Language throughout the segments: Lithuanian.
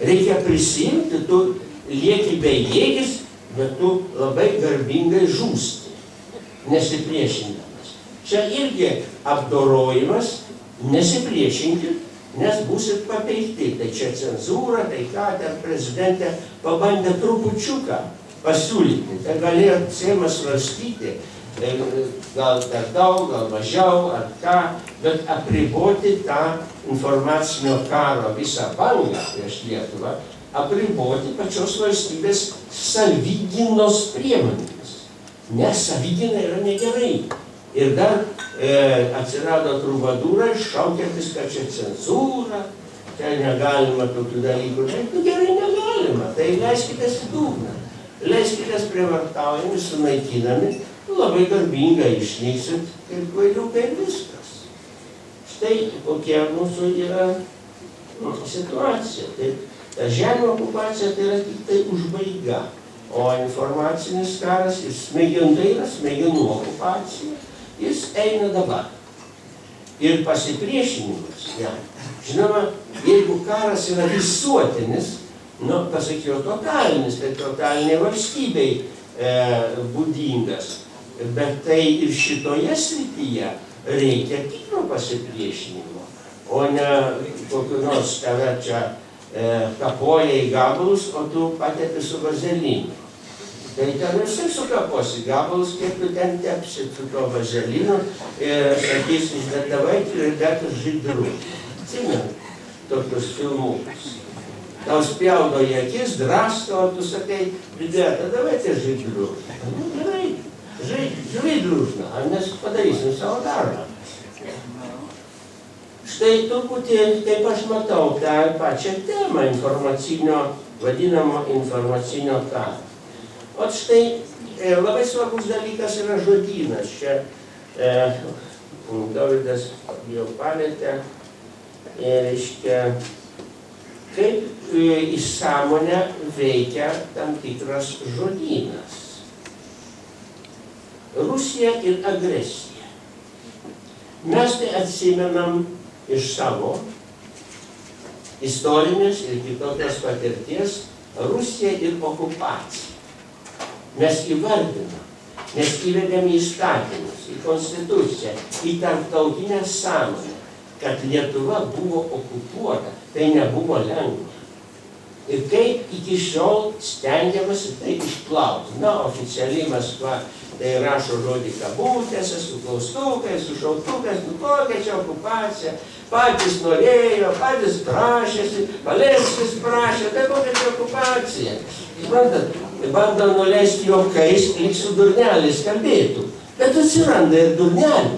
Reikia prisimti, tu lieki bejėgis, bet tu labai garbingai žūsti, nesipriešindamas. Čia irgi apdorojimas, nesipriešinkit, nes būsit papeikti. Tai čia cenzūra, tai ką ten prezidentė pabandė trupučiuką pasiūlyti. Tai galėjo Seimas svarstyti, gal per daug, gal mažiau, ar ką, bet apriboti tą informacinio karo visą bangą prieš Lietuvą, apriboti pačios valstybės savigynos priemonėmis. Nes savigina yra negerai. Ir dar atsirado trubadūrai, šaukiantis, kad čia cenzūra, čia negalima tokių dalykų. Nu gerai, negalima, tai leiskitės į dugną. Leiskitės prievartaujami, sunaikinami, labai garbingai išnyksit kaip kvailiukai ir viskas. Štai kokia mūsų yra situacija. Tai ta žemė okupacija tai yra tik tai užbaiga. O informacinis karas ir smegenų okupacija, jis eina dabar. Ir pasipriešinimas, ja. Žinoma, jeigu karas yra visuotinis, nu, pasakiau, totalinis, tai totaliniai valstybei būdingas. Bet tai ir šitoje srityje reikia tikro pasipriešinimo, o ne kokiu nors tave čia kapoja į gabalus, o tu patepi su vazelinu. Tai ten visai sukaposi gabalus, kiek tu ten tepsi su tuo vazelinu ir sakysi, bet davai tvirtėtų žydrų. Atsimenu tokius filmukus. Tau spjaudo į akis, drasko, o tu sakai, bidėta, davai tie žydrų. Nu, gerai, žydrūžna, ar mes padarysim savo darbą. Štai truputį, kaip aš matau, tą pačią temą informacinio, vadinamo informacinio karo. O štai labai svarbus dalykas yra žodynas. Čia Dovydas jau palėtė, reiškia, kaip į sąmonę veikia tam tikras žodynas. Rusija ir agresija. Mes tai atsimenam iš savo istorinės ir kitokios patirties Rusija ir okupacija. Mes įvardinam, mes įvedėm į įstatymus, į konstituciją, į tarptautinę sąmonę, kad Lietuva buvo okupuota, tai nebuvo lengva. Ir kaip iki šiol stengiamasi tai išplauti. Na, oficialiai Maskva tai rašo žodį kabutėse, su klaustukais, su šauktukais, nu kokia čia okupacija, patys norėjo, patys prašėsi, Valenskis prašė, tai kokia čia okupacija. Suprantat, bando nuleisti juokais, lyg su durneliais kalbėtų. Bet atsiranda ir durnelių.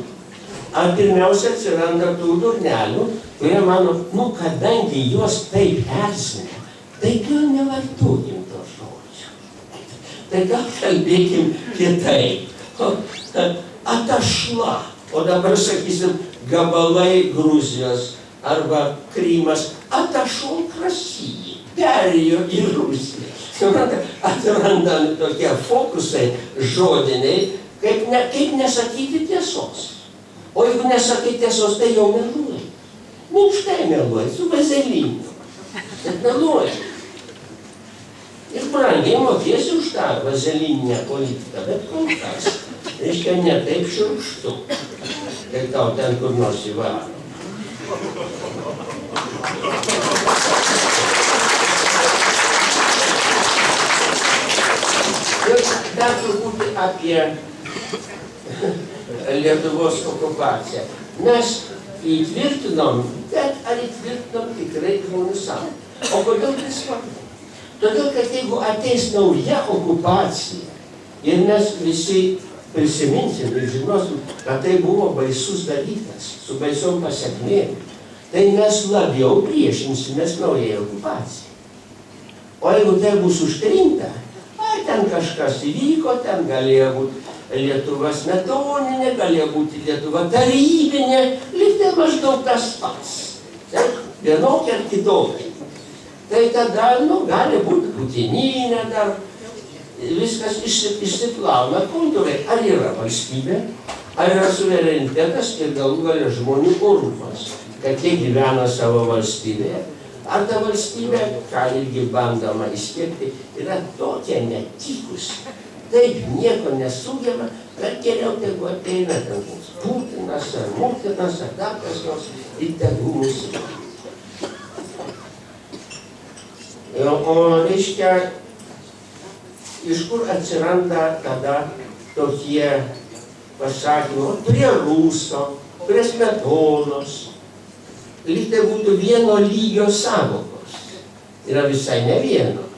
Ar pirmiausia atsiranda tų durnelių, kurie mano, nu kadangi juos taip erzina, tai gal nevartokim to žodžio. Tai gal kalbėkim kitaip. Atašla. O dabar sakysim, gabalai Gruzijos arba Krymas. Atašol krasijai. Perėjo į Rusiją. Atsiranda tokie fokusai žodiniai, kaip nesakyti tiesos. O jeigu nesakai tiesos, tai jau meluoji. Minkštai meluoji, su vazelinu. Bet meluoji. Ir brangiai mokėsi už tą vazelininę politiką, bet kol kas. Reiškia, ne taip šiurkštu, kai tau ten kur nors įvaro. Ir dar truputį apie Lietuvos okupaciją. Mes įtvirtinom, bet ar įtvirtinom tikrai žmonių sąmonę. O kodėl tai svarbu? Todėl, kad jeigu ateis nauja okupacija ir mes visi prisiminsim ir žinosim, kad tai buvo baisus dalykas, su baisiom pasekmėm, tai mes labiau priešinsimės naujai okupacijai. O jeigu tai bus užtrinta, ten kažkas įvyko, ten galėjo būti Lietuva smetoninė, galėjo būti Lietuva tarybinė, lyg tai maždaug tas pats. Vienokia ar kitokia. Tai tada, gali būti Putininė dar, viskas išsiplauna kontūrai. Ar yra valstybė, ar yra suverenitetas ir galų galia žmonių orumas, kad jie gyvena savo valstybėje, Ar ta valstybė, ką irgi bandoma įskiepti, yra tokia netikusi, taip nieko nesugeba, kad geriau tegu ateina ten Putinas ar Mutinas ar dar kas nors ir tegu mūsų. O reiškia, iš kur atsiranda tada tokie pasakymai, prie Ruso, prie Smetonos, lyg tai būtų vieno lygio sąvokos. Yra visai ne vieno.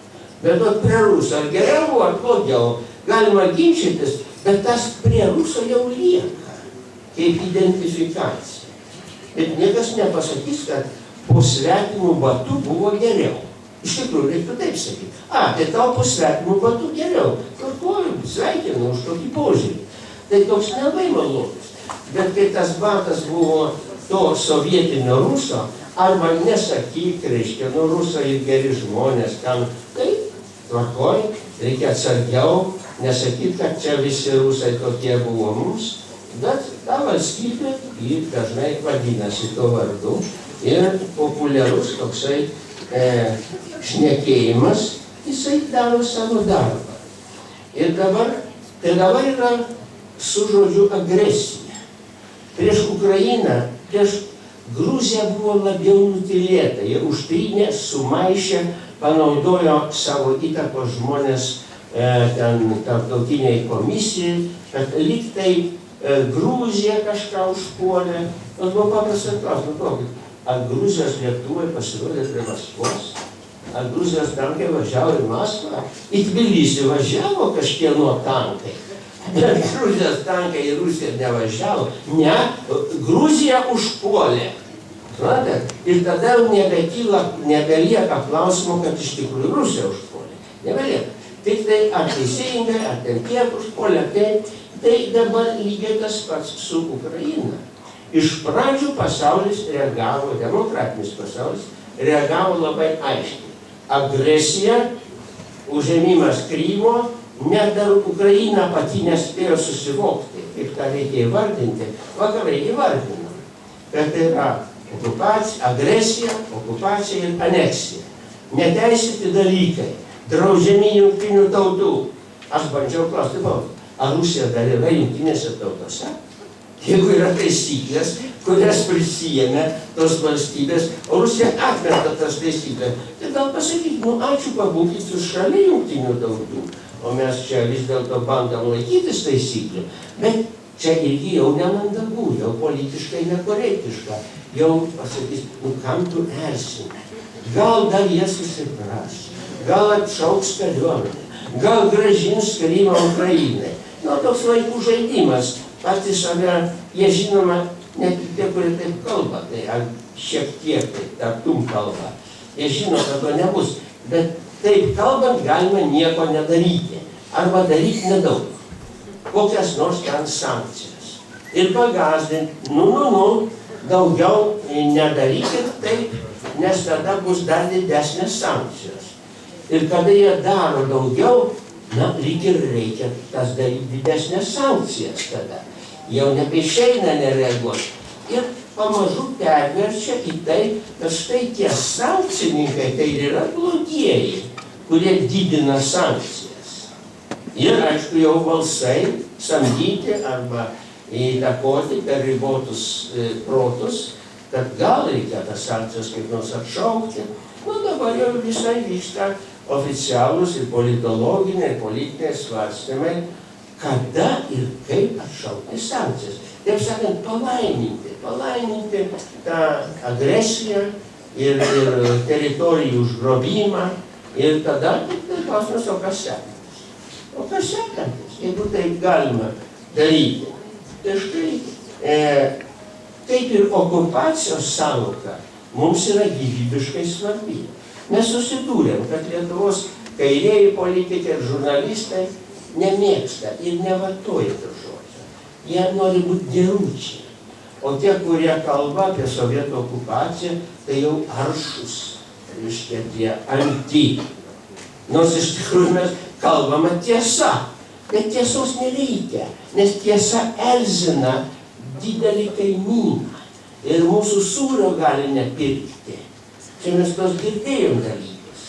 Bet prie Ruso ar geriau buvo, ar blogiau, galima ginčytis, bet tas prie Ruso jau lieka kaip identifikacija. Bet niekas nepasakys, kad po svetimų batų buvo geriau. Iš tikrųjų, reiktų taip sakyti. Tai tau po svetimų batų geriau. Kartuoju, sveikinu už tokį požiūrį. Tai toks nelabai malonus. Bet kai tas batas buvo to sovietinio Ruso, arba nesakyk, reiškia, Ruso ir geri žmonės, kam tai tvarkoj, reikia atsargiau, nesakyt, kad čia visi Rusai tokie buvo mums, bet ta valstybė, ji dažnai vadinasi to vardu ir populiarus toksai šnekėjimas, jisai daro savo darbą. Ir dabar yra su žodžiu agresija. Prieš Ukrainą, prieš Gruziją buvo labiau nutylėta. Jie užtrynė, sumaišė, panaudojo savo įtakos žmonės ten tarptautiniai komisijai, kad lyg tai Gruzija kažką užpuolė. Nors buvo paprastas klausimas, ar Gruzijos lėktuvai pasirodė prie Maskvos? Ar Gruzijos tankai važiavo į Maskvą? Į Tbilisį važiavo kažkieno tankai. Bet Gruzijos tankai į Rusiją nevažiavo. Ne, Gruzija užpuolė. Ir tada nebelieka klausimo, kad iš tikrųjų Rusija užpuolė. Nebelieka. Tik tai ar teisingai, ar ten tiek užpuolė. Tai dabar lygiai tas pats su Ukraina. Iš pradžių pasaulis reagavo, demokratinis pasaulis reagavo labai aiškiai. Agresija, užėmimas Krymo, net dar Ukraina pati nespėjo susivokti, kaip tą reikia įvardinti, vakarai įvardino, kad tai yra okupacija, agresija, okupacija ir aneksija. Neteisėti dalykai, draudžiami jungtinių tautų. Aš bandžiau klausti, ar Rusija dar yra jungtinėse tautose? Jeigu yra taisyklės, kurias prisijėmė tos valstybės, o Rusija atmeta tas taisyklės, tai gal pasakyti, ačiū, pabūkit jūs šalia jungtinių tautų. O mes čia vis dėlto bandom laikytis taisyklių, bet čia irgi jau nemandagu, jau politiškai nekorektiška. Jau pasakys, kam tu erzini? Gal dar jie susipras, gal atšauks kariuomenę, gal grąžins Krymą Ukrainai. Toks vaikų žaidimas, patys save, jie žinoma, net tie, kurie taip kalba, tai šiek tiek taip tartum kalba. Jie žino, kad to nebus, bet taip kalbant galima nieko nedaryti, arba daryti nedaug, kokias nors ten sankcijas. Ir pagazdinti, daugiau nedarykit taip, nes tada bus dar didesnės sankcijos. Ir kada jie daro daugiau, lyg ir reikia tas daryti didesnės sankcijas tada. Jau nebeišeina nereaguoti. Ir pamažu perverčia į tai, kad štai tie sankcininkai tai yra blogieji, kurie didina sankcijas. Ir, aišku, jau balsai samdyti arba įtakoti per ribotus protus, kad gal reikia tas sankcijas kaip nors atšaukti. Dabar jau visai vyksta oficialūs ir politologiniai, politiniai svarstymai, kada ir kaip atšaukti sankcijas. Taip sakant, palaiminti tą agresiją ir teritorijų užgrobimą ir tada tik tai klausimas, o kas sekantis? O kas sekantis, jeigu taip galima daryti? Tai štai, kaip ir okupacijos sąvoka mums yra gyvybiškai svarbi. Mes susidūrėm, kad Lietuvos kairieji politikai ir žurnalistai nemėgsta ir nevartoja to žodžio. Jie nori būti geručiai. O tie, kurie kalba apie sovietų okupaciją, tai jau aršus, reiškia tie anti. Nors iš tikrųjų mes kalbame tiesa, bet tiesos nereikia, nes tiesa erzina didelį kaimyną ir mūsų sūrio gali nepirkti. Čia mes tos girdėjom dalykus.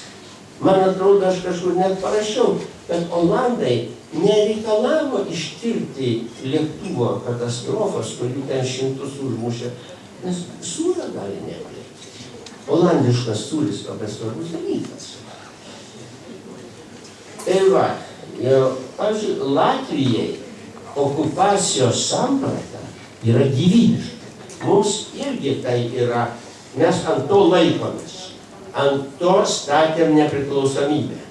Man atrodo, aš kažkur net parašiau, kad Olandai nereikalavo ištirti lėktuvo katastrofos, kurių ten šimtus užmušė, nes sūrio gali neplėkti. Olandiškas sūris labai svarbus dalykas. Tai va, pavyzdžiui, Latvijai okupacijos samprata yra gyvybiška. Mums irgi tai yra, mes ant to laikomės, ant to statėm nepriklausomybę.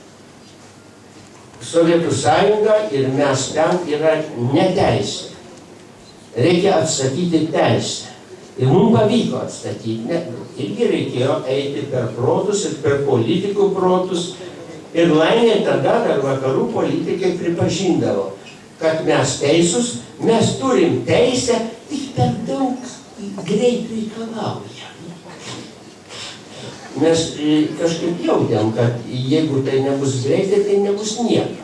Sovietų sąjunga ir mes ten yra neteisė. Reikia atstatyti teisę. Ir mums pavyko atstatyti, irgi reikėjo eiti per protus ir per politikų protus. Ir laimė tada dar vakarų politikai pripažindavo, kad mes teisūs, mes turim teisę, tik per daug greit reikalauja. Mes kažkaip jautėm, kad jeigu tai nebus greitai, tai nebus niekad.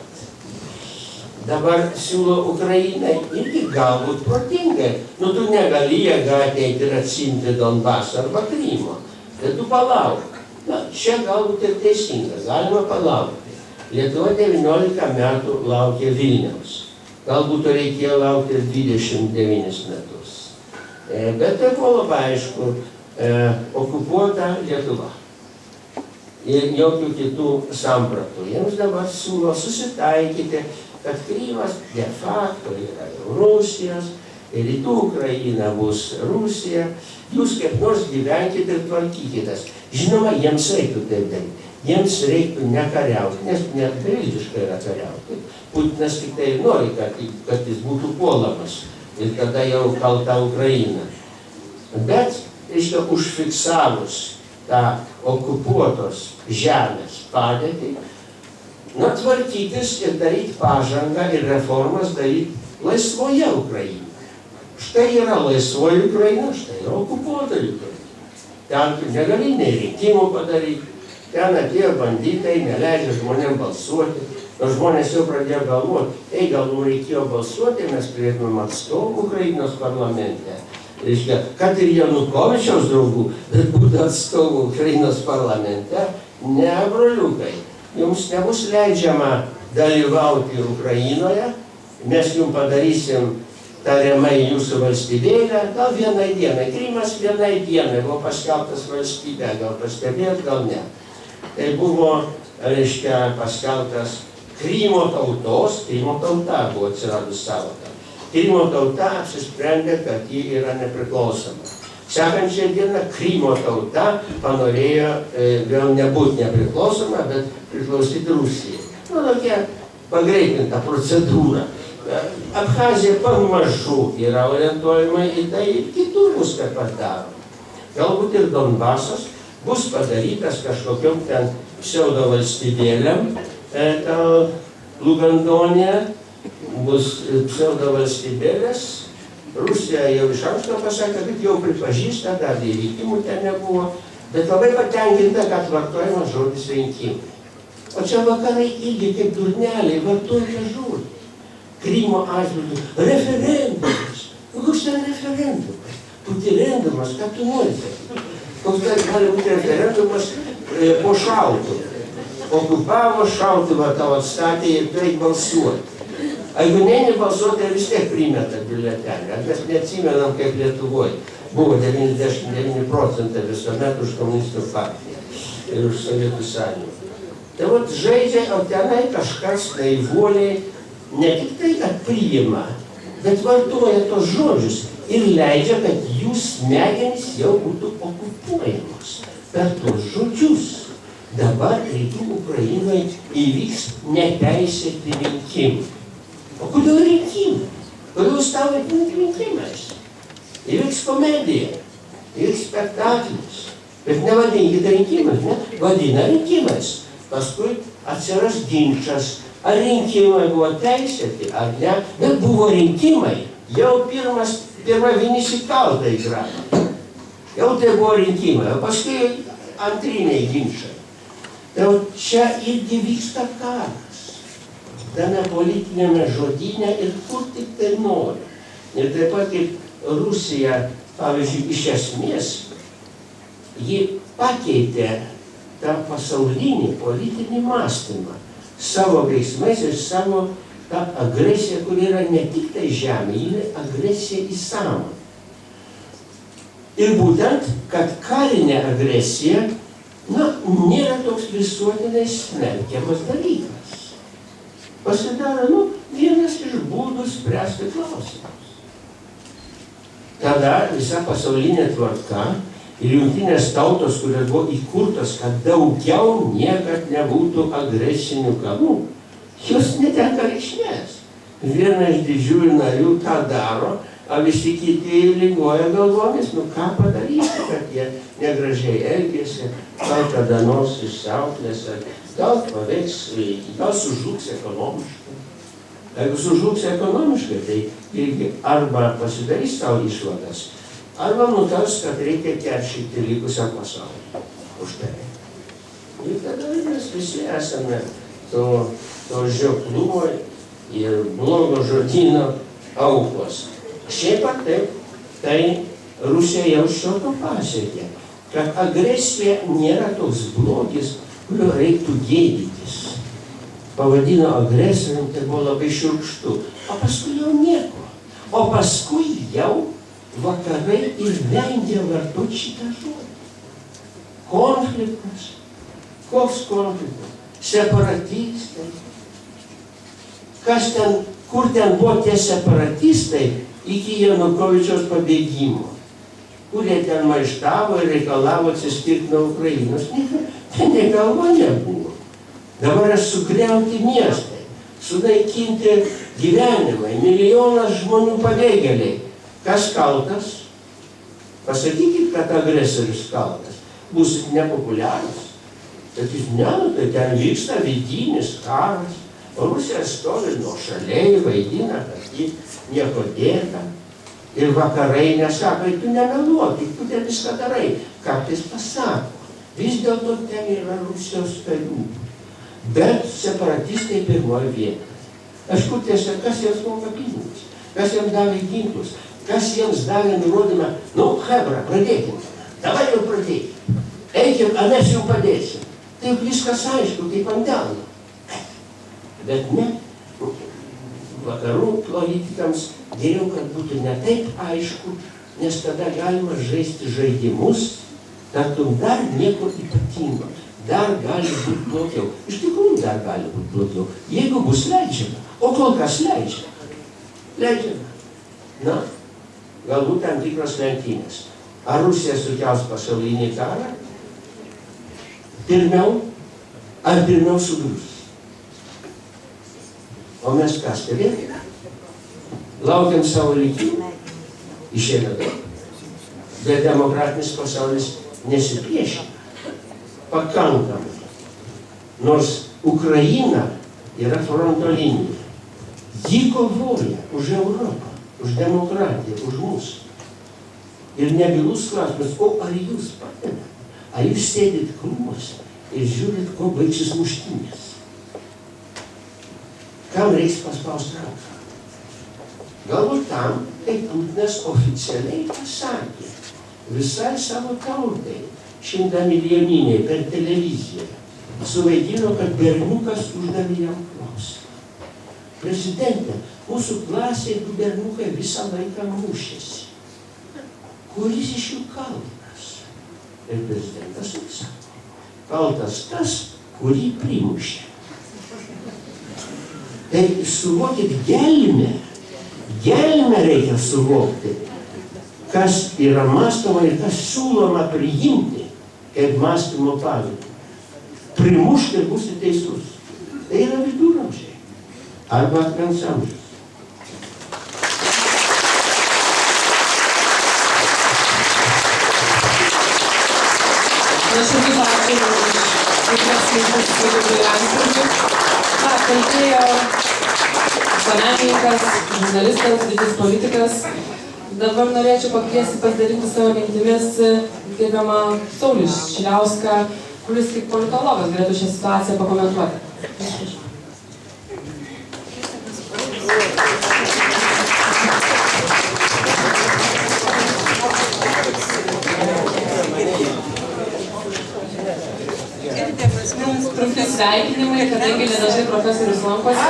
Dabar siūlo Ukrainai irgi galbūt protingai. Nu, tu negali jėga ateiti ir atsimti Donbasą arba Krymo. Tai tu palauk. Na, čia galbūt ir teisinga, galima palaukti. Lietuva 19 metų laukė Vilniaus. Galbūt reikėjo laukti ir 29 metus. Bet tai buvo labai aišku, okupuota Lietuva. Ir jokių kitų sampratų. Jiems dabar siūlo susitaikyti, kad Krymas de facto yra jau Rusijos, ir rytų Ukraina bus Rusija. Jūs kaip nors gyvenkite ir tvarkykitės. Žinoma, jiems reiktų taip daryti. Jiems reiktų nekariauti, nes nebeviltiškai yra kariauti. Putinas tik tai nori, kad jis būtų puolamas ir tada jau kalta Ukraina. Bet, reiškia, užfiksavus tą okupuotos žemės padėtį, tvarkytis ir daryti pažangą ir reformas daryti laisvoje Ukrainoje. Štai yra laisvoji Ukraina, štai yra okupuota Ukraina. Ten tu negali nei rinkimų padaryti, ten atėjo banditai, neleidžia žmonėm balsuoti. Nors žmonės jau pradėjo galvoti, gal mums reikėjo balsuoti, mes turėtumėm atstovų Ukrainos parlamente. Reiškia, kad ir Janukovičiaus draugų, bet būtų atstovų Ukrainos parlamente, ne, broliukai. Jums nebus leidžiama dalyvauti Ukrainoje, mes jums padarysim tariamai jūsų valstybėlę, gal vienai dienai. Krymas vienai dienai buvo paskelbtas valstybė, gal pastebėt, gal ne. Tai buvo, reiškia, paskelbtas Krymo tautos, Krymo tauta buvo atsiradus sąvoka. Krymo tauta apsisprendė, kad ji yra nepriklausoma. Sekančią dieną Krymo tauta panorėjo vėl nebūti nepriklausoma, bet priklausyti Rusijai. Tokia pagreitinta procedūra. Abchazija pamažu yra orientuojama į tai ir kitur bus taip pat daroma. Galbūt ir Donbasas bus padarytas kažkokiom ten pseudo valstybėlėm, Lugandonė bus pseudo valstybėlės. Rusija jau iš anksto pasakė, kad jau pripažįsta, dar rinkimų ten nebuvo, bet labai patenkinta, kad vartojamas žodis rinkimai. O čia vakarai irgi kaip durneliai vartoja žodį. Krymo atžvilgiu referendumas. Koks ten referendumas? Putirendumas, ką tu nori sakyti? Koks ten gali būti referendumas po šautuvą? Okupavo šautuvą tavo atstatė ir tai balsuoti. A jeigu nebalsuoti, vis tiek primeta biuletenį. Mes neatsimenam, kaip Lietuvoje buvo 99% visuomet už komunistų partiją ir už Sovietų sąjungą. Tai vat žaidžia, o tenai kažkas naivuoliai ne tik tai, kad priima, bet vartoja tos žodžius ir leidžia, kad jų smegenys jau būtų okupuojamos per tos žodžius. Dabar rytų Ukrainoje įvyks neteisėti rinkimai. O kodėl rinkimai? Kodėl jūs tau vadinat rinkimais? Įvyks komedija, įvyks spektaklis. Bet nevadinkit rinkimais, ne? Vadina rinkimais. Paskui atsiras ginčas, ar rinkimai buvo teisėti, ar ne. Bet buvo rinkimai. Jau pirma vienis į kaltą įgrano. Jau tai buvo rinkimai, o paskui antriniai ginčai. Tai čia irgi vyksta karas. Tame politinėme žodyne ir kur tik tai nori. Ir taip pat kaip Rusija, pavyzdžiui, iš esmės, ji pakeitė tą pasaulinį politinį mąstymą savo veiksmais ir savo tą agresiją, kuri yra ne tik tai žemė, ji yra agresija į sąmonę. Ir būtent, kad karinė agresija, nėra toks visuotinai smerkiamas dalykas. Pasidaro, vienas iš būdų spręsti klausimus. Tada visa pasaulinė tvarka ir jungtinės tautos, kurios buvo įkurtos, kad daugiau niekad nebūtų agresinių karų, jos netenka reikšmės. Viena iš didžiųjų narių tą daro, o visi kiti linguoja galvomis, ką padaryti, kad jie negražiai elgėsi, gal kada nors išsiauklės, gal paveiks, gal sužlugs ekonomiškai. Jeigu sužlugs ekonomiškai, tai irgi arba pasidarys savo išvadas, arba nutars, kad reikia keršyti likusią pasaulį už tai. Ir tada mes visi esame to žioplumo ir blogo žodyno aukos. Šiaip ar taip, tai Rusija jau šio to pasiekė, kad agresija nėra toks blogis, kurio reiktų gėdytis. Pavadino agresorium, tai buvo labai šiurkštu, o paskui jau nieko. O paskui jau vakarai ir vengia vartoti šitą žodį. Konfliktas. Koks konfliktas? Separatistai. Kas ten, kur ten buvo tie separatistai iki Janukovičiaus pabėgimo, kurie ten maištavo ir reikalavo atsiskirti nuo Ukrainos. Ten galva nebuvo. Dabar sugriauti miestai, sunaikinti gyvenimai, milijonas žmonių pabėgėliai. Kas kaltas? Pasakykit, kad agresorius kaltas. Bus nepopuliarus. Sakys, tai ten vyksta vidinis karas. Rusija stovi nuošaliai, vaidina, kad ji nieko dėta. Ir vakarai nesako, tu nemeluok, tu ten viską darai. Kartais pasako. Vis dėlto ten yra Rusijos karių. Bet separatistai pirmoje vietoje. Aš kur tiesa, kas jiems moka pinigus, kas jiems davė ginklus, kas jiems davė nurodymą, hebra, pradėkim. Dabar jau pradėkim. Eikim, mes jau padėsim. Tai viskas aišku, kaip ant delno. Bet ne, vakarų politikams geriau, kad būtų ne taip aišku, nes tada galima žaisti žaidimus, tartum dar nieko ypatingo, dar gali būti blogiau. Iš tikrųjų dar gali būti blogiau, jeigu bus leidžiama, o kol kas leidžiama. Leidžiama. Galbūt tam tikros lenktynės. Ar Rusija sukels pasaulinį karą? Pirmiau, ar pirmiau sugrius? O mes ką stebėtume? Laukiam savo likimą? Išėlė daug. Bet demokratinis pasaulis nesipriešina. Pakankamai. Nors Ukraina yra fronto linija. Ji kovoja už Europą, už demokratiją, už mūsų. Ir nebylus klausimas, o ar jūs padedate? Ar jūs sėdit krūmuose ir žiūrit, ko baigsis muštynės? Kam reiks paspausti ranką? Galbūt tam, kaip Putinas oficialiai pasakė, visai savo tautai, 100 milijoniniai per televiziją, suvaidino, kad berniukas uždavė jam klausimą. Prezidente, mūsų klasėje du berniukai visą laiką mušėsi. Kuris iš jų kaltas? Ir prezidentas atsako, kaltas tas, kurį primušė. Tai suvokit gelmę reikia suvokti, kas yra mąstoma ir kas siūloma priimti kaip mąstymo pagrindą. Primušk ir būsi teisus. Tai yra viduramžiai arba akmens amžius. Kalbėjo visuomenininkas, žurnalistas, didis politikas. Dabar norėčiau pakviesti pasidalinti savo mintimis gerbiamą Saulių Šiliauską, kuris kaip politologas galėtų šią situaciją pakomentuoti. trumpi sveikinimai, kadangi nedažnai profesorius lankosi.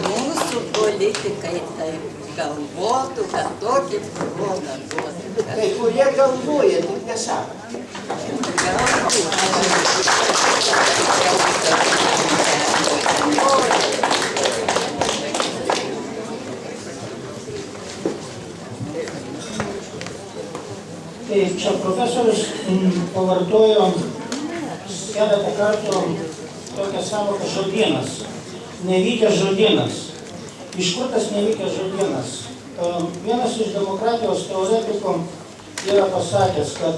Mūsų politikai taip galvotų, kad tokį progą duotų. Kai kurie galvoja, tik nesako. Taip, čia profesorius pavartojo keletą kartų tokią savoką žodynas. Nevykęs žodynas. Iš kur tas nevykęs žodynas? Vienas iš demokratijos teoretikų yra pasakęs, kad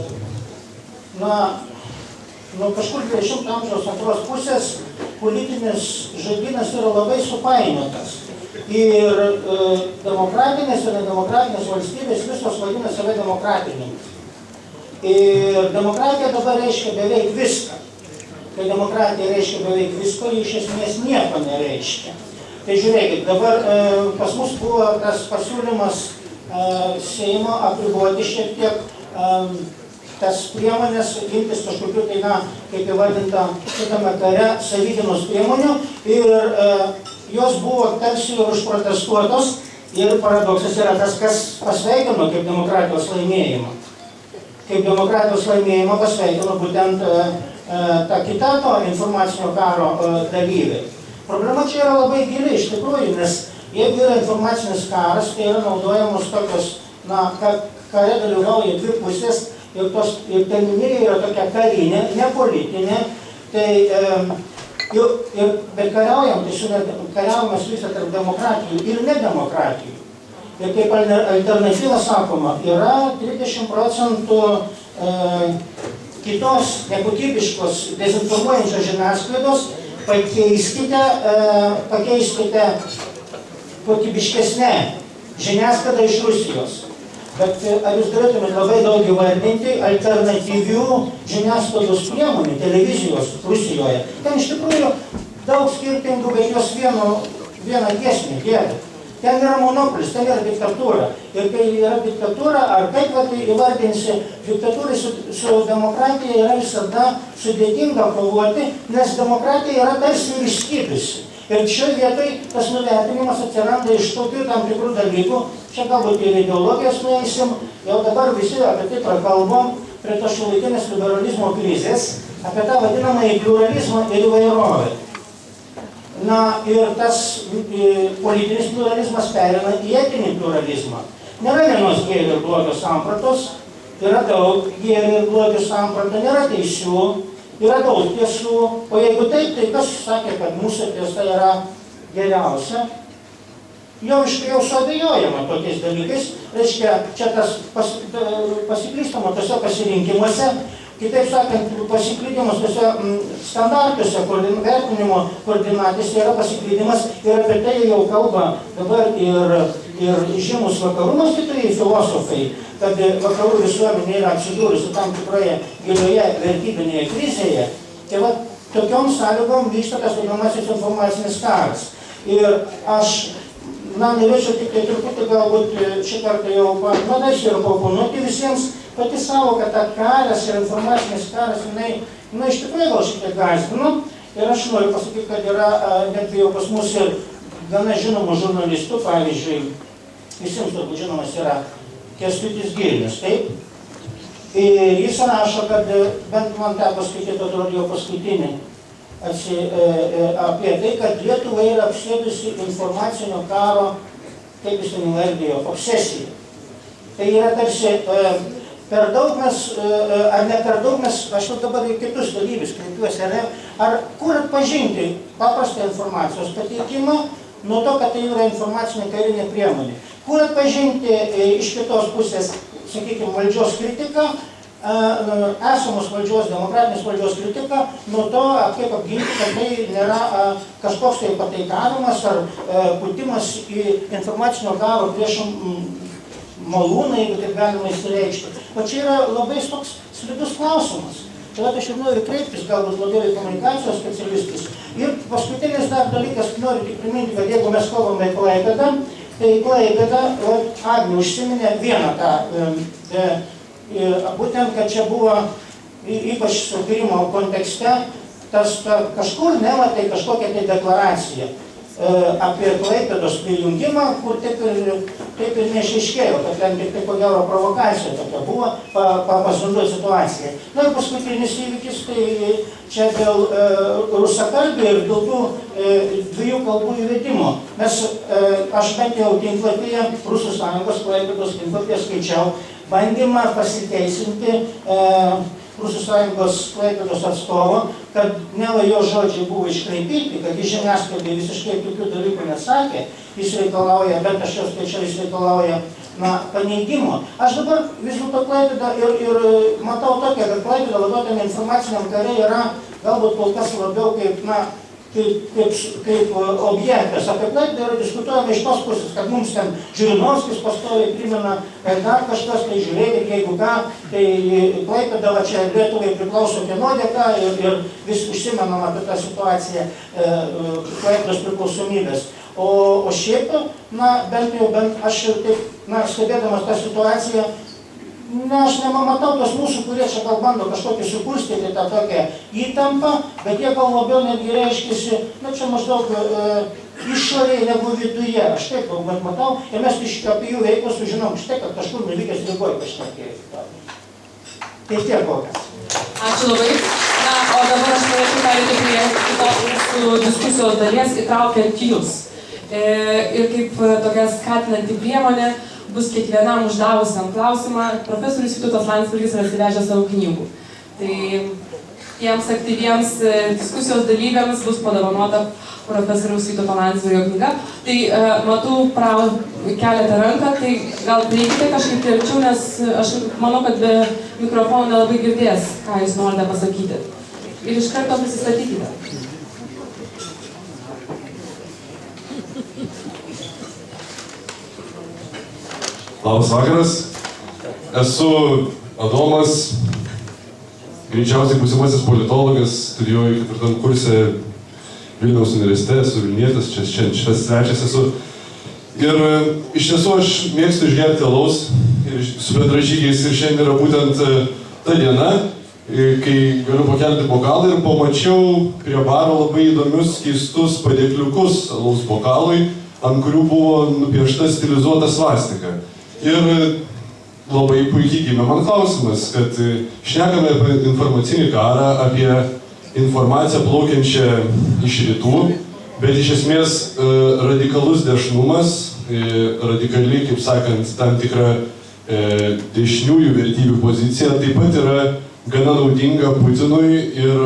nuo kažkur 20 amžiaus antros pusės politinis žodynas yra labai supainiotas. Ir demokratinės ir nedemokratinės valstybės visos vadina save demokratinėmis. Ir demokratija dabar reiškia beveik viską. Kai demokratija reiškia beveik visko, iš esmės nieko nereiškia. Tai žiūrėkit, dabar pas mus buvo tas pasiūlymas Seimo apriboti šiek tiek tas priemonės, imtis kažkokių tai, kaip įvardinta šitame kare, savigynos priemonių ir jos buvo tarsi ir užprotestuotos ir paradoksas yra tas, kas pasveikino kaip demokratijos laimėjimą. Kaip demokratijos laimėjimą pasveikino būtent ta kita to informacinio karo dalyviai. Problema čia yra labai gili iš tikrųjų, nes jeigu yra informacinis karas, tai yra naudojamos tokios, kare dalyvauja dvi pusės ir terminėje yra tokia karinė, ne politinė, bet kariaujam, tai kariaujamas visą tarp demokratijų ir nedemokratijų. Ir kaip alternatyva sakoma, yra 30% kitos nekokybiškos dezinformuojančios žiniasklaidos, pakeiskite kokybiškesnę žiniasklaidą iš Rusijos. Bet ar jūs galėtumėte labai daug įvardinti alternatyvių žiniasklaidos priemonių, televizijos Rusijoje? Ten iš tikrųjų daug skirtingų, bet jos vieną giesmę gieda. Ten yra monopolis, ten yra diktatūra. Ir kai yra diktatūra, ar kaip įvardinsi, diktatūrai su demokratija yra visada sudėtinga kovoti, nes demokratija yra tarsi išskydusi. Ir šioje vietoje tas nuvertinimas atsiranda iš tokių tam tikrų dalykų, čia galbūt ir ideologijos nueisim, jau dabar visi apie tai prakalbom, prie to šiuolaikinės liberalizmo krizės, apie tą vadinamąjį pluralizmą ir įvairovę. Ir tas politinis pluralizmas perina į etinį pluralizmą. Nėra vienos gėrio ir blogio sampratos, yra daug gėrio ir blogio sampratų, nėra teisių, yra daug tiesų, o jeigu taip, tai kas sakė, kad mūsų tiesa yra geriausia, jau suabejojama tokiais dalykais, reiškia, čia tas pasiklystama tose pasirinkimuose, kitaip sakant, pasiklydimas tose standartuose, vertinimo koordinatėse yra pasiklydimas ir apie tai jau kalba dabar ir žymus vakarų mąstytojai, filosofai, kad vakarų visuomenė yra atsidūrusi tam tikroje gilioje vertybinėje krizėje. Tai va, tokiom sąlygom vyksta tas vadinamasis informacinis karas. Ir aš norėčiau tik tai truputį galbūt šį kartą jau panašiai ir paoponuoti visiems. Pati savoka, ta karas ir informacinis karas, jinai iš tikrųjų gal šiek tiek gąsdino. Ir aš noriu pasakyti, kad yra netgi jau pas mus ir gana žinomų žurnalistų, pavyzdžiui, visiems turbūt žinomas yra Kęstutis Girnius, taip? Ir jis rašo, kad bent man teko skaityti, atrodo jau paskutinį, apie tai, kad Lietuva yra apsėdusi informacinio karo, kaip jis ten įvardėjo, obsesija. Tai yra tarsi per daug mes, ar ne per daug mes, aš dabar į kitus dalyvius kreipiuosi, ar kur atpažinti paprastą informacijos pateikimą nuo to, kad tai yra informacinė karinė priemonė. Kur atpažinti iš kitos pusės, sakykime, valdžios kritiką, esamos valdžios, demokratinės valdžios kritiką, nuo to, kaip apginti, kad tai nėra kažkoks tai pataikavimas ar putimas į informacinio karo priešų malūną, jeigu taip galima įsireikšti. O čia yra labai toks slidus klausimas. Tai aš ir noriu kreiptis, galbūt labiau į komunikacijos specialistus. Ir paskutinis dar dalykas, noriu tik priminti, kad jeigu mes kalbame į Klaipėdą, tai Klaipėda, Agnė užsiminė vieną tą, būtent, kad čia buvo, ypač su Krymo kontekste, kažkur nematai kažkokią tai deklaraciją apie Klaipėdos prijungimą, kur taip ir neišaiškėjo, kad ten tik tai ko gero provokacija tokia buvo, pasinaudoti situaciją. Na ir paskutinis įvykis, tai čia dėl rusakalbių ir dėl tų dviejų kalbų įvedimo. Aš bent jau tinklapyje, Rusų sąjungos Klaipėdos tinklapyje skaičiau bandymą pasiteisinti Rusų sąjungos Klaipėdos atstovo, kad neva jo žodžiai buvo iškraipyti, kad jis žiniasklaidai visiškai tokių dalykų nesakė, jis reikalauja, bent aš jau skaičiau, jis reikalauja paneigimo. Aš dabar vis dėlto Klaipėdą ir matau tokią, kad Klaipėda labiau tam informaciniam kare yra galbūt kol kas labiau kaip objektas. Apie Klaipėdą yra diskutuojama iš tos pusės, kad mums ten Žirinovskis pastoviai primena, kad dar kažkas, tai žiūrėkit, jeigu ką, tai Klaipėda va čia Lietuvai priklauso kieno dėka ir vis užsimenama apie tą situaciją Klaipėdos priklausomybės. O šiaip, bent aš taip, stebėdamas tą situaciją, aš nematau tos mūsų, kurie čia gal bando kažkokį sukurstyti tą tokią įtampą, bet jie gal labiau netgi reiškėsi, čia maždaug išorėje negu viduje. Aš taip matau, ir mes apie jų veiklą sužinom štai, kad kažkur nuvykęs Rygoj pašnekėjo. Tai tiek kokias. Ačiū labai. O dabar aš norėčiau perėti prie kitos mūsų diskusijos dalies, įtraukiant jūs. Ir kaip tokia skatinanti priemonė, bus kiekvienam uždavusiam klausimą, profesorius Vytautas Landsbergis yra atsivežęs savo knygų. Tai tiems aktyviems diskusijos dalyviams bus padovanota profesoriaus Vytauto Landsbergio knyga. Tai matau keletą ranką, tai gal prieikite kažkaip arčiau, nes aš manau, kad be mikrofono nelabai girdės, ką jūs norite pasakyti. Ir iš karto prisistatykite. Labas vakaras, esu Adomas, greičiausiai būsimasis politologas, studijuoju 4. kurse Vilniaus universitete, esu Vilnietis, čia šitas svečias esu. Ir iš tiesų aš mėgstu išgerti alaus su bendražygiais ir šiandien yra būtent ta diena, kai galiu pakelti bokalą ir pamačiau prie baro labai įdomius, keistus padėkliukus alaus bokalui, ant kurių buvo nupiešta stilizuota svastika. Ir labai puikiai gimė man klausimas, kad šnekame apie informacinį karą, apie informaciją plaukiančią iš rytų, bet iš esmės radikalus dešinumas, radikali, kaip sakant, tam tikra dešiniųjų vertybių pozicija taip pat yra gana naudinga Putinui ir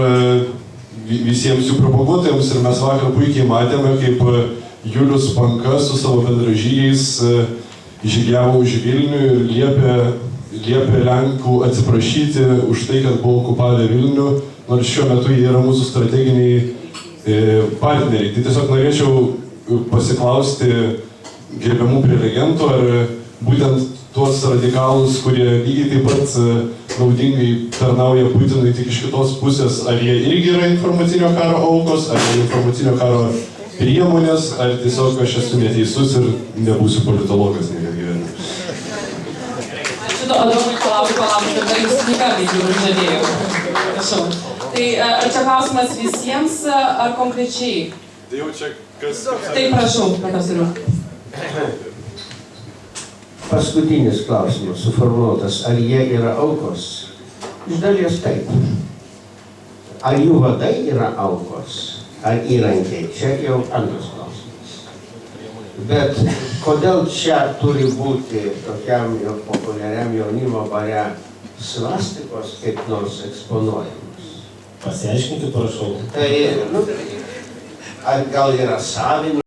visiems jų propaguotojams. Ir mes vakar puikiai matėme, kaip Julius Panka su savo bendražygiais žygiavo už Vilnių ir liepė Lenkų atsiprašyti už tai, kad buvo okupavę Vilnių, nors šiuo metu jie yra mūsų strateginiai partneriai. Tai tiesiog norėčiau pasiklausti gerbiamų prelegentų, ar būtent tuos radikalus, kurie lygiai taip pat naudingai tarnauja Putinui tik iš kitos pusės, ar jie irgi yra informacinio karo aukos, ar jie informacinio karo priemonės, ar tiesiog aš esu neteisus ir nebūsiu politologas niekada gyvenime. Šito Adomai palauk, kad jūs knyga veikiau žadėjau. Prašau. Tai ar čia klausimas visiems, ar konkrečiai? Tai jau čia kas... Tai prašau, profesoriu. Paskutinis klausimas suformuotas, ar jie yra aukos? Iš dalies taip. Ar jų vadai yra aukos? Ar įrankiai? Čia jau antras klausimas. Bet kodėl čia turi būti tokiam populiariam jaunimo bare svastikos kaip nors eksponuojamos? Pasiaiškinkit, prašau. Tai, ar gal yra savininkas?